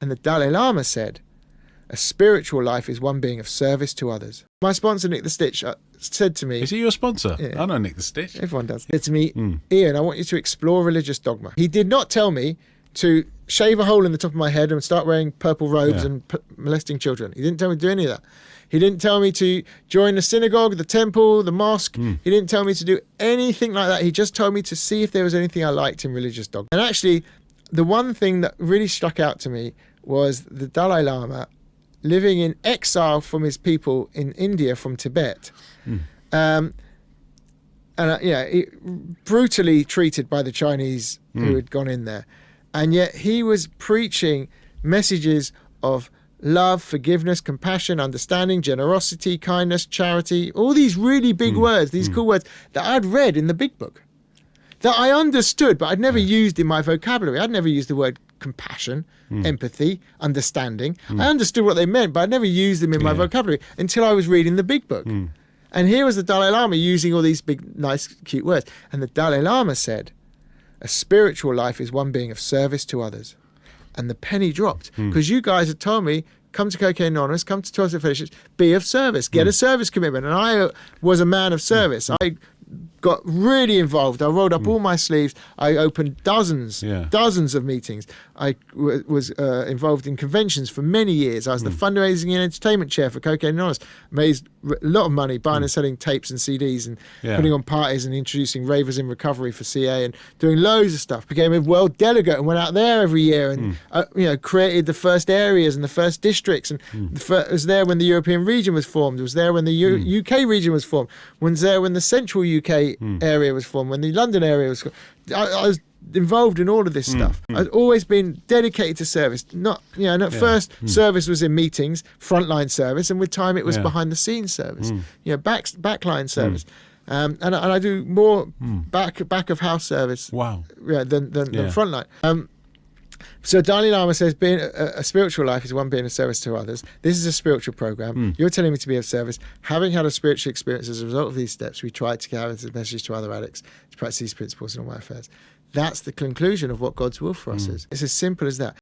And the Dalai Lama said, a spiritual life is one being of service to others. My sponsor, Nick the Stitch, said to me... Is he your sponsor? Yeah. I know Nick the Stitch. Everyone does. He said to me, Ian, I want you to explore religious dogma. He did not tell me to shave a hole in the top of my head and start wearing purple robes and molesting children. He didn't tell me to do any of that. He didn't tell me to join the synagogue, the temple, the mosque. He didn't tell me to do anything like that. He just told me to see if there was anything I liked in religious dogma. And actually, the one thing that really struck out to me was the Dalai Lama living in exile from his people in India, from Tibet. Brutally treated by the Chinese who had gone in there. And yet he was preaching messages of love, forgiveness, compassion, understanding, generosity, kindness, charity, all these really big words, these cool words that I'd read in the big book, that I understood, but I'd never used in my vocabulary. I'd never used the word compassion, empathy, understanding. I understood what they meant, but I'd never used them in my vocabulary until I was reading the big book. And here was the Dalai Lama using all these big, nice, cute words. And the Dalai Lama said, a spiritual life is one being of service to others. And the penny dropped, because you guys had told me, come to Cocaine Anonymous, come to 12 Step Fellowships, be of service, get a service commitment. And I was a man of service. I got really involved. I rolled up all my sleeves. I opened dozens of meetings. I was involved in conventions for many years. I was the fundraising and entertainment chair for Cocaine Anonymous. Made a lot of money buying and selling tapes and CDs and putting on parties and introducing ravers in recovery for CA and doing loads of stuff. Became a world delegate and went out there every year and created the first areas and the first districts. And was there when the European region was formed. Was there when the UK region was formed. Was there when the central UK area was formed. When the London area was formed. I was involved in all of this stuff. I've always been dedicated to service. First service was in meetings, frontline service, and with time it was behind the scenes service. Backline service. And I do more back of house service. Than frontline. So Dalai Lama says being a spiritual life is one being of service to others. This is a spiritual program. You're telling me to be of service. Having had a spiritual experience as a result of these steps, we try to carry this message to other addicts to practice these principles in all my affairs. That's the conclusion of what God's will for us is. It's as simple as that.